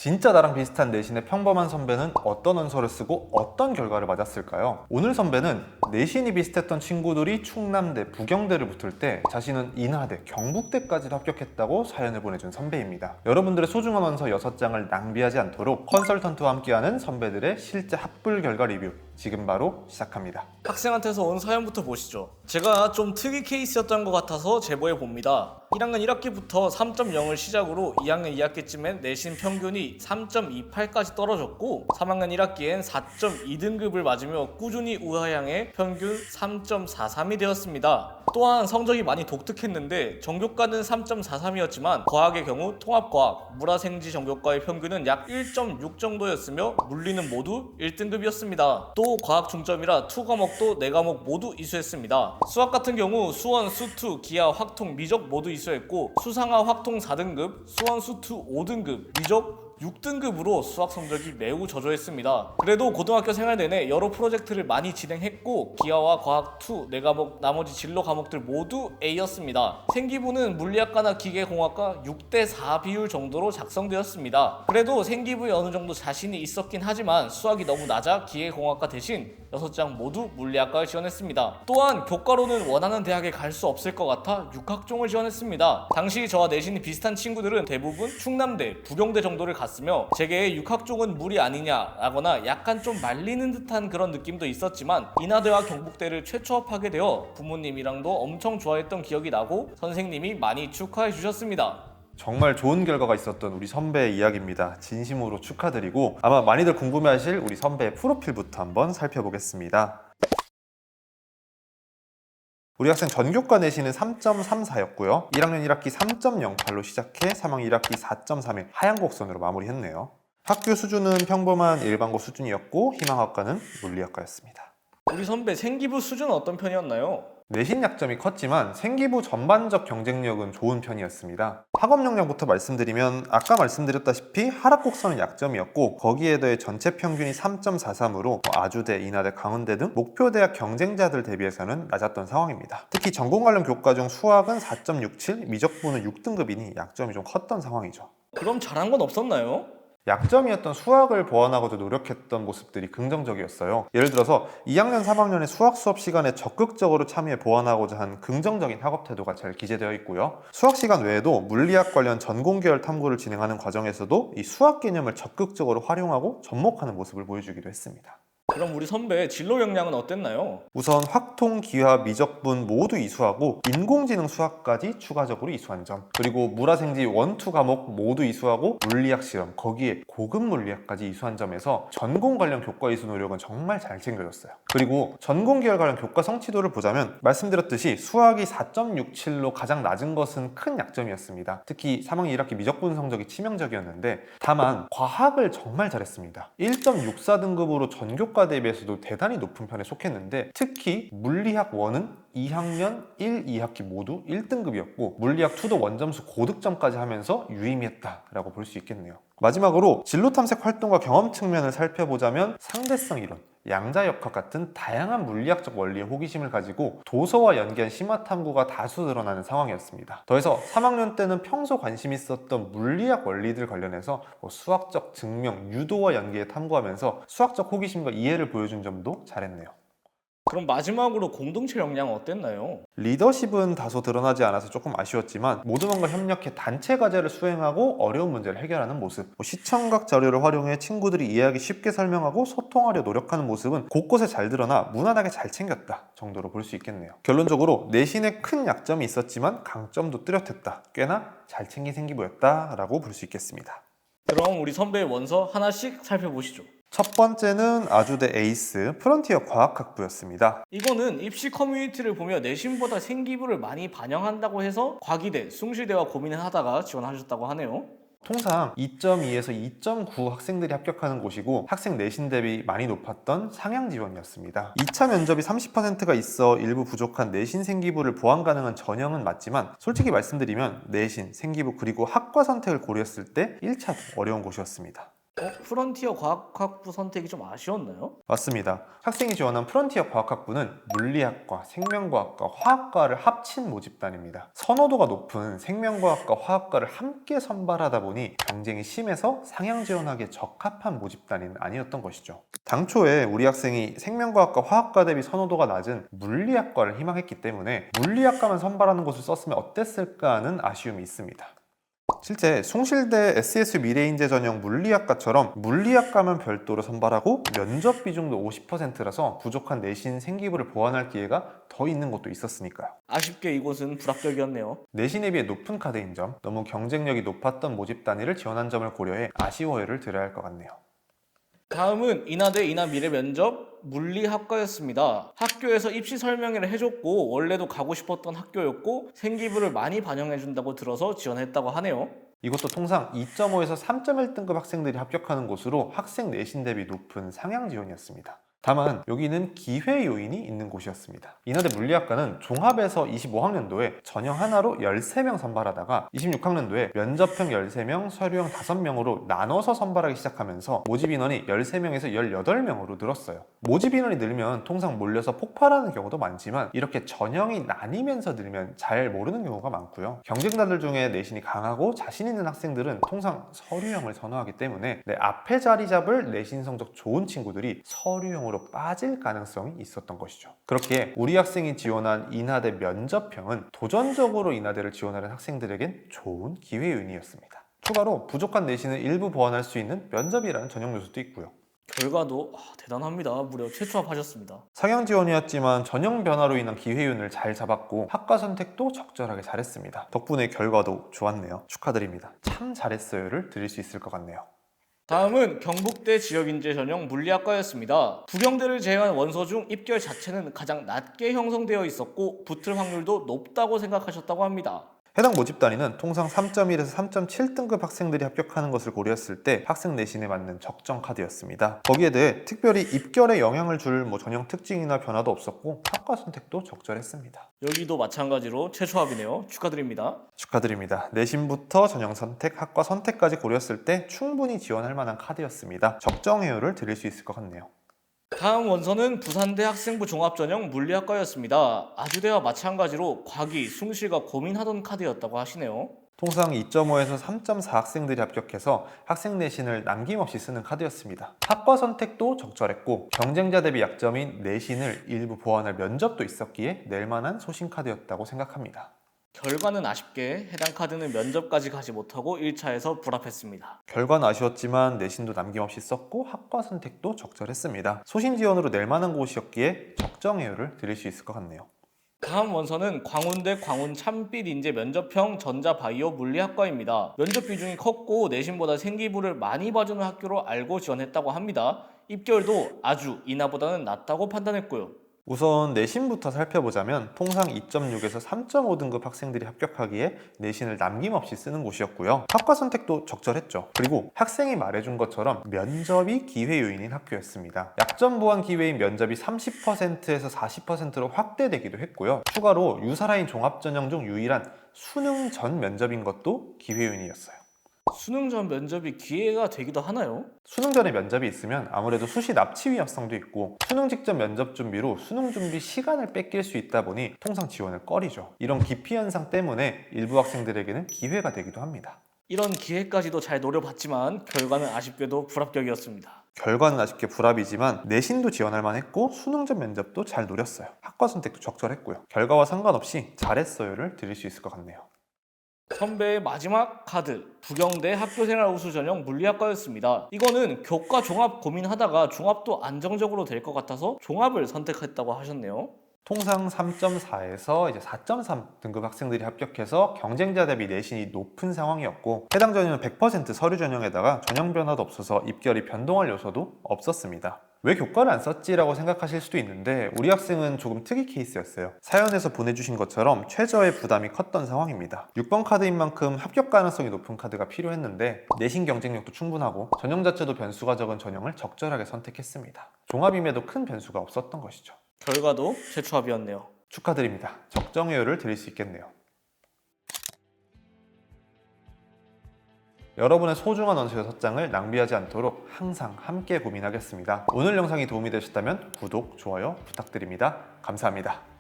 진짜 나랑 비슷한 내신의 평범한 선배는 어떤 원서를 쓰고 어떤 결과를 맞았을까요? 오늘 선배는 내신이 비슷했던 친구들이 충남대, 부경대를 붙을 때 자신은 인하대, 경북대까지도 합격했다고 사연을 보내준 선배입니다. 여러분들의 소중한 원서 6장을 낭비하지 않도록 컨설턴트와 함께하는 선배들의 실제 합불 결과 리뷰 지금 바로 시작합니다. 학생한테서 온 사연부터 보시죠. 제가 좀 특이 케이스였던 것 같아서 제보해 봅니다. 1학년 1학기부터 3.0을 시작으로 2학년 2학기쯤엔 내신 평균이 3.28까지 떨어졌고 3학년 1학기엔 4.2등급을 맞으며 꾸준히 우하향해 평균 3.43이 되었습니다. 또한 성적이 많이 독특했는데 전교과는 3.43이었지만 과학의 경우 통합과학, 물화생지 전교과의 평균은 약 1.6 정도였으며 물리는 모두 1등급이었습니다. 또 과학 중점이라 투 과목도 4과목 모두 이수했습니다. 수학 같은 경우 수원, 수투, 기하, 확통, 미적 모두 이수했고 수상하, 확통 4등급, 수원, 수투 5등급, 미적 6등급으로 수학 성적이 매우 저조했습니다. 그래도 고등학교 생활 내내 여러 프로젝트를 많이 진행했고 기하와 과학 2, 4과목 나머지 진로 과목들 모두 A였습니다. 생기부는 물리학과나 기계공학과 6대4 비율 정도로 작성되었습니다. 그래도 생기부에 어느 정도 자신이 있었긴 하지만 수학이 너무 낮아 기계공학과 대신 6장 모두 물리학과를 지원했습니다. 또한 교과로는 원하는 대학에 갈 수 없을 것 같아 육학종을 지원했습니다. 당시 저와 내신이 비슷한 친구들은 대부분 충남대, 부경대 정도를 갔으며 제게 육학종은 무리 아니냐 라거나 약간 좀 말리는 듯한 그런 느낌도 있었지만 인하대와 경북대를 최초합하게 되어 부모님이랑도 엄청 좋아했던 기억이 나고 선생님이 많이 축하해 주셨습니다. 정말 좋은 결과가 있었던 우리 선배의 이야기입니다. 진심으로 축하드리고 아마 많이들 궁금해하실 우리 선배의 프로필부터 한번 살펴보겠습니다. 우리 학생 전교과 내신은 3.34였고요. 1학년 1학기 3.08로 시작해 3학년 1학기 4.31 하향 곡선으로 마무리했네요. 학교 수준은 평범한 일반고 수준이었고 희망학과는 물리학과였습니다. 우리 선배 생기부 수준은 어떤 편이었나요? 내신 약점이 컸지만 생기부 전반적 경쟁력은 좋은 편이었습니다. 학업 역량부터 말씀드리면 아까 말씀드렸다시피 하락 곡선은 약점이었고 거기에 더해 전체 평균이 3.43으로 아주대, 인하대, 강원대 등 목표 대학 경쟁자들 대비해서는 낮았던 상황입니다. 특히 전공 관련 교과 중 수학은 4.67, 미적분은 6등급이니 약점이 좀 컸던 상황이죠. 그럼 잘한 건 없었나요? 약점이었던 수학을 보완하고자 노력했던 모습들이 긍정적이었어요. 예를 들어서 2학년, 3학년의 수학 수업 시간에 적극적으로 참여해 보완하고자 한 긍정적인 학업 태도가 잘 기재되어 있고요. 수학 시간 외에도 물리학 관련 전공 계열 탐구를 진행하는 과정에서도 이 수학 개념을 적극적으로 활용하고 접목하는 모습을 보여주기도 했습니다. 그럼 우리 선배 진로 역량은 어땠나요? 우선 확통, 기하, 미적분 모두 이수하고 인공지능 수학까지 추가적으로 이수한 점, 그리고 물화생지 1, 2 과목 모두 이수하고 물리학 실험, 거기에 고급 물리학까지 이수한 점에서 전공 관련 교과 이수 노력은 정말 잘 챙겨졌어요. 그리고 전공 계열 관련 교과 성취도를 보자면 말씀드렸듯이 수학이 4.67로 가장 낮은 것은 큰 약점이었습니다. 특히 3학년 1학기 미적분 성적이 치명적이었는데 다만 과학을 정말 잘했습니다. 1.64등급으로 전교과 대비해서도 대단히 높은 편에 속했는데 특히 물리학 1은 2학년 1, 2학기 모두 1등급이었고 물리학 2도 원점수 고득점까지 하면서 유의미했다라고 볼 수 있겠네요. 마지막으로 진로 탐색 활동과 경험 측면을 살펴보자면 상대성 이론, 양자역학 같은 다양한 물리학적 원리에 호기심을 가지고 도서와 연계한 심화 탐구가 다수 드러나는 상황이었습니다. 더해서 3학년 때는 평소 관심 있었던 물리학 원리들 관련해서 수학적 증명, 유도와 연계에 탐구하면서 수학적 호기심과 이해를 보여준 점도 잘했네요. 그럼 마지막으로 공동체 역량은 어땠나요? 리더십은 다소 드러나지 않아서 조금 아쉬웠지만 모두만과 협력해 단체 과제를 수행하고 어려운 문제를 해결하는 모습, 시청각 자료를 활용해 친구들이 이해하기 쉽게 설명하고 소통하려 노력하는 모습은 곳곳에 잘 드러나 무난하게 잘 챙겼다 정도로 볼 수 있겠네요. 결론적으로 내신에 큰 약점이 있었지만 강점도 뚜렷했다, 꽤나 잘 챙긴 생기부였다 라고 볼 수 있겠습니다. 그럼 우리 선배의 원서 하나씩 살펴보시죠. 첫 번째는 아주대 에이스 프론티어 과학학부였습니다. 이거는 입시 커뮤니티를 보며 내신보다 생기부를 많이 반영한다고 해서 과기대, 숭실대와 고민을 하다가 지원하셨다고 하네요. 통상 2.2에서 2.9 학생들이 합격하는 곳이고 학생 내신 대비 많이 높았던 상향 지원이었습니다. 2차 면접이 30%가 있어 일부 부족한 내신 생기부를 보완 가능한 전형은 맞지만 솔직히 말씀드리면 내신, 생기부 그리고 학과 선택을 고려했을 때 1차도 어려운 곳이었습니다. 프론티어 과학학부 선택이 좀 아쉬웠나요? 맞습니다. 학생이 지원한 프론티어 과학학부는 물리학과, 생명과학과, 화학과를 합친 모집단입니다. 선호도가 높은 생명과학과, 화학과를 함께 선발하다 보니 경쟁이 심해서 상향 지원하기에 적합한 모집단이 아니었던 것이죠. 당초에 우리 학생이 생명과학과, 화학과 대비 선호도가 낮은 물리학과를 희망했기 때문에 물리학과만 선발하는 곳을 썼으면 어땠을까 하는 아쉬움이 있습니다. 실제 숭실대 SSU 미래인재 전형 물리학과처럼 물리학과만 별도로 선발하고 면접 비중도 50%라서 부족한 내신 생기부를 보완할 기회가 더 있는 곳도 있었으니까요. 아쉽게 이곳은 불합격이었네요. 내신에 비해 높은 카드인 점, 너무 경쟁력이 높았던 모집 단위를 지원한 점을 고려해 아쉬워요를 드려야 할 것 같네요. 다음은 인하대 인하미래 면접 물리학과였습니다. 학교에서 입시 설명회를 해줬고 원래도 가고 싶었던 학교였고 생기부를 많이 반영해준다고 들어서 지원했다고 하네요. 이것도 통상 2.5에서 3.1등급 학생들이 합격하는 곳으로 학생 내신 대비 높은 상향 지원이었습니다. 다만 여기는 기회 요인이 있는 곳이었습니다. 인하대 물리학과는 종합에서 25학년도에 전형 하나로 13명 선발하다가 26학년도에 면접형 13명, 서류형 5명으로 나눠서 선발하기 시작하면서 모집 인원이 13명에서 18명으로 늘었어요. 모집 인원이 늘면 통상 몰려서 폭발하는 경우도 많지만 이렇게 전형이 나뉘면서 늘면 잘 모르는 경우가 많고요. 경쟁자들 중에 내신이 강하고 자신 있는 학생들은 통상 서류형을 선호하기 때문에 내 앞에 자리 잡을 내신 성적 좋은 친구들이 서류형으로 빠질 가능성이 있었던 것이죠. 그렇게 우리 학생이 지원한 인하대 면접형은 도전적으로 인하대를 지원하는 학생들에겐 좋은 기회 요인이었습니다. 추가로 부족한 내신을 일부 보완할 수 있는 면접이라는 전형 요소도 있고요. 결과도 대단합니다. 무려 최초 합하셨습니다. 상향 지원이었지만 전형 변화로 인한 기회 요인을 잘 잡았고 학과 선택도 적절하게 잘했습니다. 덕분에 결과도 좋았네요. 축하드립니다. 참 잘했어요를 드릴 수 있을 것 같네요. 다음은 경북대 지역인재 전형 물리학과였습니다. 부경대를 제외한 원서 중 입결 자체는 가장 낮게 형성되어 있었고 붙을 확률도 높다고 생각하셨다고 합니다. 해당 모집 단위는 통상 3.1에서 3.7등급 학생들이 합격하는 것을 고려했을 때 학생 내신에 맞는 적정 카드였습니다. 거기에 대해 특별히 입결에 영향을 줄 전형 특징이나 변화도 없었고 학과 선택도 적절했습니다. 여기도 마찬가지로 최초 합이네요. 축하드립니다. 축하드립니다. 내신부터 전형 선택, 학과 선택까지 고려했을 때 충분히 지원할 만한 카드였습니다. 적정 회유를 드릴 수 있을 것 같네요. 다음 원서는 부산대 학생부 종합전형 물리학과였습니다. 아주대와 마찬가지로 과기, 숭실과 고민하던 카드였다고 하시네요. 통상 2.5에서 3.4 학생들이 합격해서 학생 내신을 남김없이 쓰는 카드였습니다. 학과 선택도 적절했고 경쟁자 대비 약점인 내신을 일부 보완할 면접도 있었기에 낼만한 소신 카드였다고 생각합니다. 결과는 아쉽게 해당 카드는 면접까지 가지 못하고 1차에서 불합했습니다. 결과는 아쉬웠지만 내신도 남김없이 썼고 학과 선택도 적절했습니다. 소신 지원으로 낼만한 곳이었기에 적정 회유를 드릴 수 있을 것 같네요. 다음 원서는 광운대 광운 참빛 인재 면접형 전자바이오 물리학과입니다. 면접 비중이 컸고 내신보다 생기부를 많이 봐주는 학교로 알고 지원했다고 합니다. 입결도 아주 인하보다는 낮다고 판단했고요. 우선 내신부터 살펴보자면 통상 2.6에서 3.5등급 학생들이 합격하기에 내신을 남김없이 쓰는 곳이었고요. 학과 선택도 적절했죠. 그리고 학생이 말해준 것처럼 면접이 기회 요인인 학교였습니다. 약점 보완 기회인 면접이 30%에서 40%로 확대되기도 했고요. 추가로 유사라인 종합전형 중 유일한 수능 전 면접인 것도 기회 요인이었어요. 수능 전 면접이 기회가 되기도 하나요? 수능 전에 면접이 있으면 아무래도 수시 납치 위험성도 있고 수능 직전 면접 준비로 수능 준비 시간을 뺏길 수 있다 보니 통상 지원을 꺼리죠. 이런 기피 현상 때문에 일부 학생들에게는 기회가 되기도 합니다. 이런 기회까지도 잘 노려봤지만 결과는 아쉽게도 불합격이었습니다. 결과는 아쉽게 불합이지만 내신도 지원할 만했고 수능 전 면접도 잘 노렸어요. 학과 선택도 적절했고요. 결과와 상관없이 잘했어요를 드릴 수 있을 것 같네요. 선배의 마지막 카드 부경대 학교생활 우수 전형 물리학과였습니다. 이거는 교과 종합 고민하다가 종합도 안정적으로 될 것 같아서 종합을 선택했다고 하셨네요. 통상 3.4에서 4.3 등급 학생들이 합격해서 경쟁자 대비 내신이 높은 상황이었고 해당 전형은 100% 서류 전형에다가 전형 변화도 없어서 입결이 변동할 요소도 없었습니다. 왜 교과를 안 썼지라고 생각하실 수도 있는데 우리 학생은 조금 특이 케이스였어요. 사연에서 보내주신 것처럼 최저의 부담이 컸던 상황입니다. 6번 카드인 만큼 합격 가능성이 높은 카드가 필요했는데 내신 경쟁력도 충분하고 전형 자체도 변수가 적은 전형을 적절하게 선택했습니다. 종합임에도 큰 변수가 없었던 것이죠. 결과도 최초 합이었네요. 축하드립니다. 적정 회유를 드릴 수 있겠네요. 여러분의 소중한 원서 6장을 낭비하지 않도록 항상 함께 고민하겠습니다. 오늘 영상이 도움이 되셨다면 구독, 좋아요 부탁드립니다. 감사합니다.